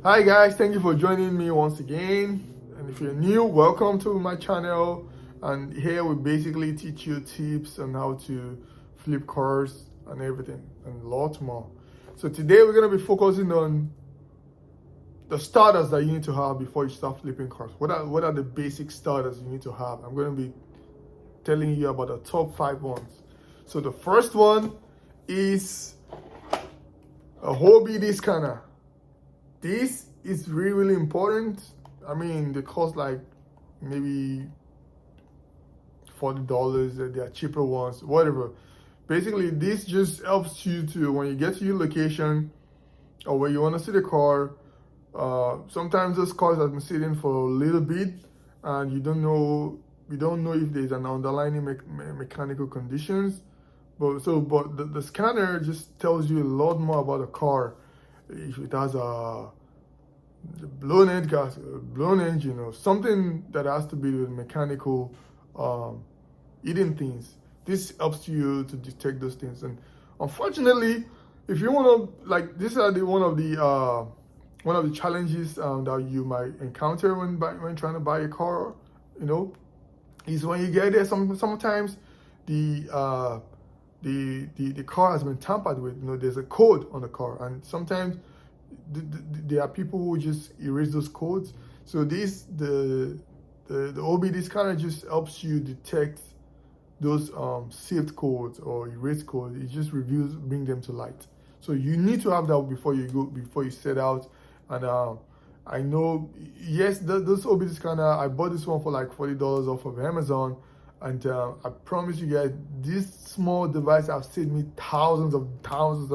Hi guys, thank you for joining me once again. And if you're new, welcome to my channel. And here we basically teach you tips on how to flip cars and everything and a lot more. So today we're going to be focusing on the starters that you need to have before you start flipping cars. What are the basic starters you need to have? I'm going to be telling you about the top 5 ones. So the first one is a OBD scanner. This is really, really important. I mean, they cost like maybe $40. They are cheaper ones, whatever. Basically, this just helps you to, when you get to your location or where you want to see the car, sometimes those cars have been sitting for a little bit and you don't know if there's an underlying mechanical conditions. But the scanner just tells you a lot more about the car. If it has a blown engine or something that has to be with mechanical eating things, this helps you to detect those things. And unfortunately, if you want to, like, these are one of the challenges that you might encounter when trying to buy a car, is when you get there, sometimes the car has been tampered with. There's a code on the car, and sometimes there are people who just erase those codes. So the OBD scanner just helps you detect those saved codes or erased codes. It just bring them to light. So you need to have that before you set out. And I know, yes, those OBD scanner, I bought this one for like $40 off of Amazon. And I promise you guys, this small device have saved me thousands and thousands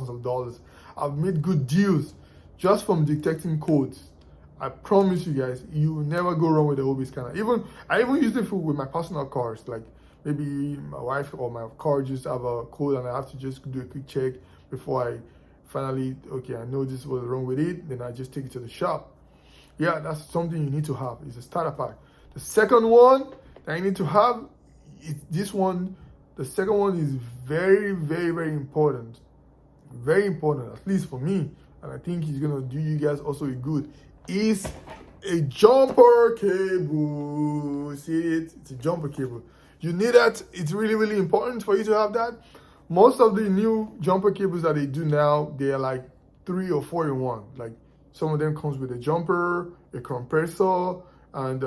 of dollars. I've made good deals just from detecting codes. I promise you guys, you will never go wrong with the OBD scanner. I even use it with my personal cars. Like maybe my wife or my car just have a code and I have to just do a quick check before I finally, okay, I know this was wrong with it. Then I just take it to the shop. Yeah, that's something you need to have. It's a starter pack. The second one that you need to have is this one. The second one is very, very, very important. Very important, at least for me, and I think it's gonna do you guys also good, is a jumper cable. See it? It's a jumper cable. You need that. It's really, really important for you to have that. Most of the new jumper cables that they do now, they are like 3 or 4 in 1. Like some of them comes with a jumper, a compressor, and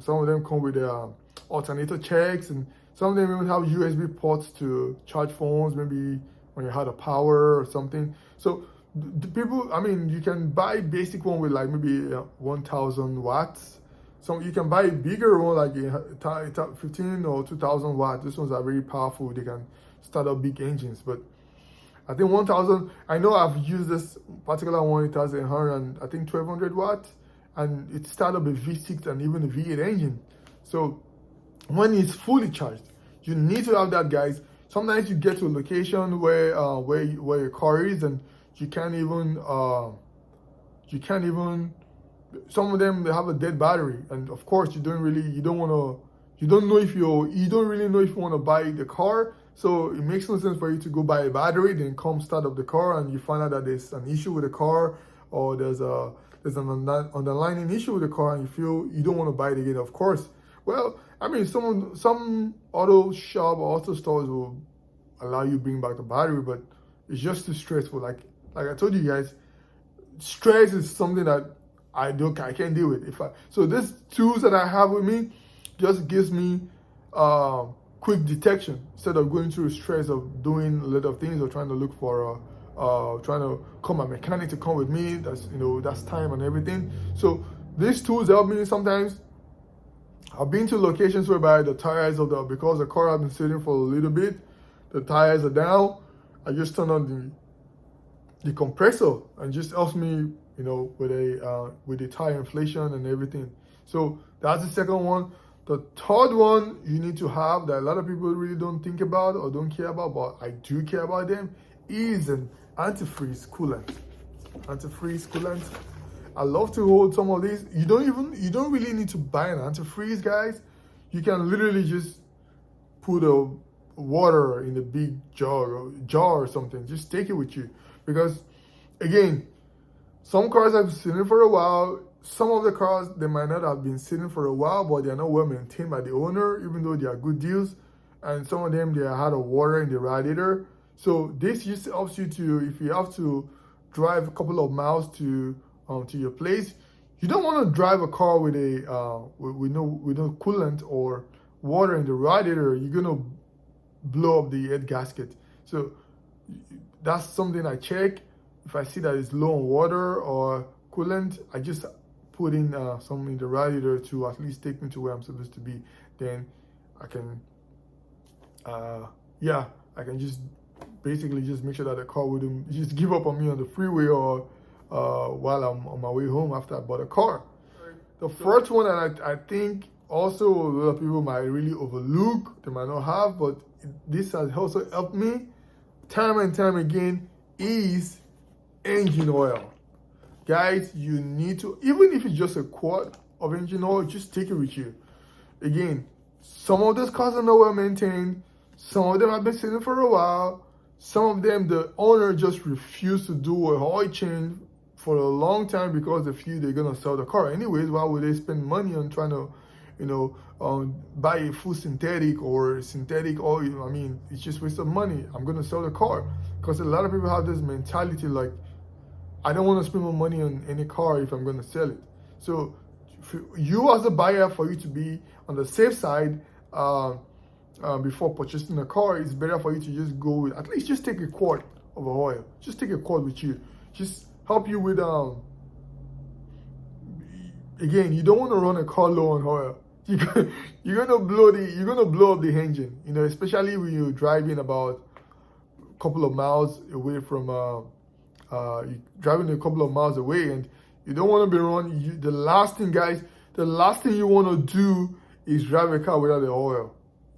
some of them come with alternator checks, and some of them even have USB ports to charge phones, maybe when you had a power or something. So the people, I mean, you can buy basic one with like maybe 1,000 watts. So you can buy a bigger one like 15 or 2,000 watts. These ones are very powerful. They can start up big engines. But I think 1,000, I know I've used this particular one. It has 1,200 watts, and it started up a V6 and even a V8 engine. So when it's fully charged, you need to have that, guys. Sometimes you get to a location where your car is, and you can't even some of them, they have a dead battery, and of course you don't really know if you want to buy the car. So it makes no sense for you to go buy a battery, then come start up the car, and you find out that there's an issue with the car, or there's an underlying issue with the car, and you feel you don't want to buy it again. Of course, well, I mean, some auto shop or auto stores will allow you to bring back the battery, but it's just too stressful. Like I told you guys, stress is something that I can't deal with. So these tools that I have with me just gives me quick detection instead of going through the stress of doing a lot of things or trying to look for trying to call my mechanic to come with me. That's time and everything. So these tools help me sometimes. I've been to locations whereby the tires because the car has been sitting for a little bit, the tires are down. I just turn on the compressor and just helps me, with the tire inflation and everything. So that's the second one. The third one you need to have that a lot of people really don't think about or don't care about, but I do care about them, is an antifreeze coolant. Antifreeze coolant. I love to hold some of these. You don't really need to buy an antifreeze, guys. You can literally just put a water in a big jar or something. Just take it with you, because again, Some cars have been sitting for a while. Some of the cars, they might not have been sitting for a while, but they're not well maintained by the owner, even though they are good deals. And some of them, they had a water in the radiator. So this just helps you to, if you have to drive a couple of miles to your place, you don't want to drive a car with a with no coolant or water in the radiator. You're gonna blow up the head gasket. So that's something I check. If I see that it's low on water or coolant, I just put in some in the radiator to at least take me to where I'm supposed to be. Then I can, I can just basically just make sure that the car wouldn't just give up on me on the freeway or while I'm on my way home after I bought a car. The first one that I think also a lot of people might really overlook, they might not have, but this has also helped me time and time again, is engine oil. Guys, you need to, even if it's just a quart of engine oil, just take it with you. Again, some of those cars are not well maintained. Some of them have been sitting for a while. Some of them, the owner just refused to do a oil change for a long time because they feel they're gonna sell the car anyways. Why would they spend money on trying to, buy a full synthetic or synthetic oil? I mean, it's just waste of money. I'm gonna sell the car. Because a lot of people have this mentality like, I don't want to spend more money on any car if I'm going to sell it. So you as a buyer, for you to be on the safe side before purchasing a car, it's better for you to just go with, at least just take a quart of oil. Just take a quart with you. Just help you with, again, you don't want to run a car low on oil. You're gonna blow up the engine, especially when you're driving about a couple of miles away from you're driving a couple of miles away, and you don't want to be running. The last thing you want to do is drive a car without the oil.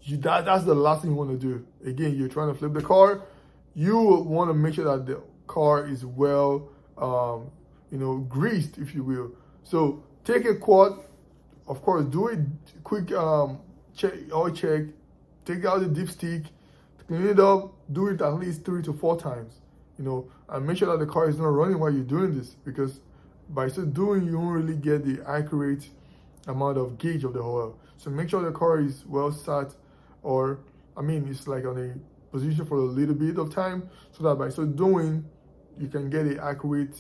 That's the last thing you want to do. Again, you're trying to flip the car. You want to make sure that the car is well, greased, if you will. So take a quart. Of course, do a quick oil check. Take out the dipstick, clean it up. Do it at least 3 to 4 times. And make sure that the car is not running while you're doing this, because by so doing, you won't really get the accurate amount of gauge of the oil. So make sure the car is well sat, or it's like on a position for a little bit of time, so that by so doing, you can get the accurate,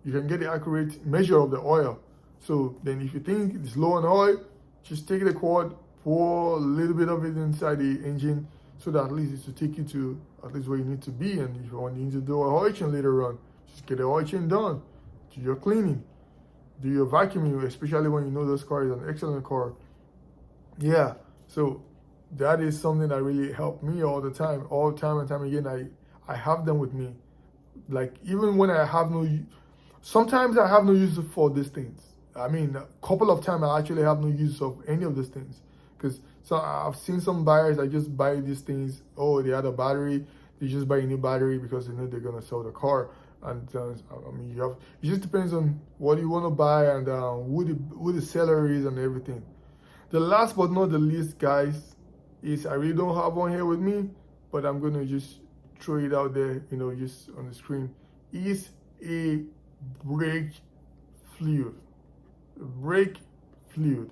you can get the accurate measure of the oil. So then if you think it's low on oil, just take the quart, pour a little bit of it inside the engine, so that at least it's to take you to at least where you need to be. And if you need to do a oil change later on, just get the oil change done. Do your cleaning, do your vacuuming, especially when you know this car is an excellent car. Yeah, so that is something that really helped me all the time and time again. I have them with me. Like, even when I have sometimes I have no use for these things. A couple of times I actually have no use of any of these things. Because I've seen some buyers that just buy these things. Oh, they had a battery. They just buy a new battery because they know they're going to sell the car. And it just depends on what you want to buy and who the seller is and everything. The last but not the least, guys, is I really don't have one here with me, but I'm going to just throw it out there, just on the screen. Is a brake fluid. Brake fluid.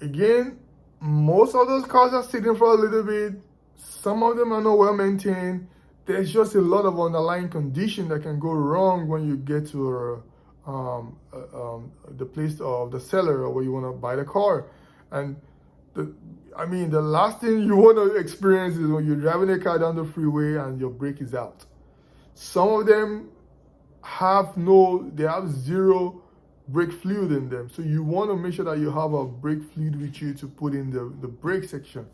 Again, most of those cars are sitting for a little bit. Some of them are not well maintained. There's just a lot of underlying condition that can go wrong when you get to the place of the seller or where you want to buy the car. And the last thing you want to experience is when you're driving a car down the freeway and your brake is out. Some of them have zero brake fluid in them. So you want to make sure that you have a brake fluid with you to put in the brake section.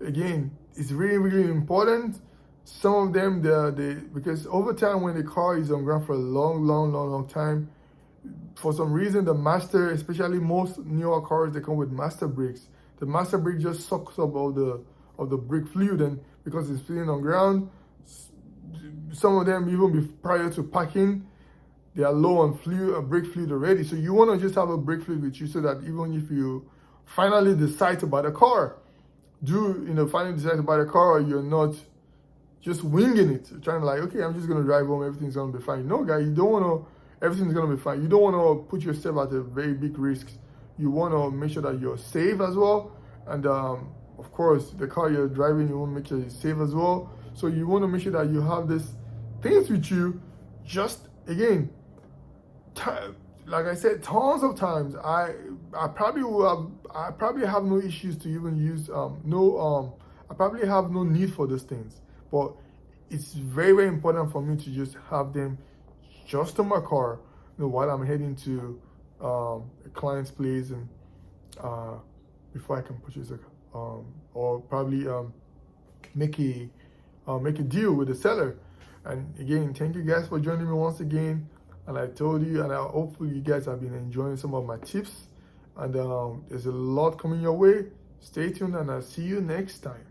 Again, it's really, really important. Some of them, because over time when the car is on ground for a long time, for some reason the master, especially most newer cars, they come with master brakes. The master brake just sucks up all the brake fluid, and because it's sitting on ground, some of them even prior to packing, they are low on brake fluid already. So you want to just have a brake fluid with you, so that even if you finally decide to buy the car, or you're not just winging it, trying to like, okay, I'm just gonna drive home, everything's gonna be fine. No, guy, you don't wanna. Everything's gonna be fine. You don't wanna put yourself at a very big risk. You wanna make sure that you're safe as well, and of course, the car you're driving, you wanna make sure it's safe as well. So you wanna make sure that you have this things with you. Just again, like I said, tons of times, I probably have no issues to even use I probably have no need for those things, but it's very, very important for me to just have them just on my car, while I'm heading to a client's place, and before I can purchase a or probably make a deal with the seller. And again, thank you guys for joining me once again. And I told you, and hopefully you guys have been enjoying some of my tips. And there's a lot coming your way. Stay tuned, and I'll see you next time.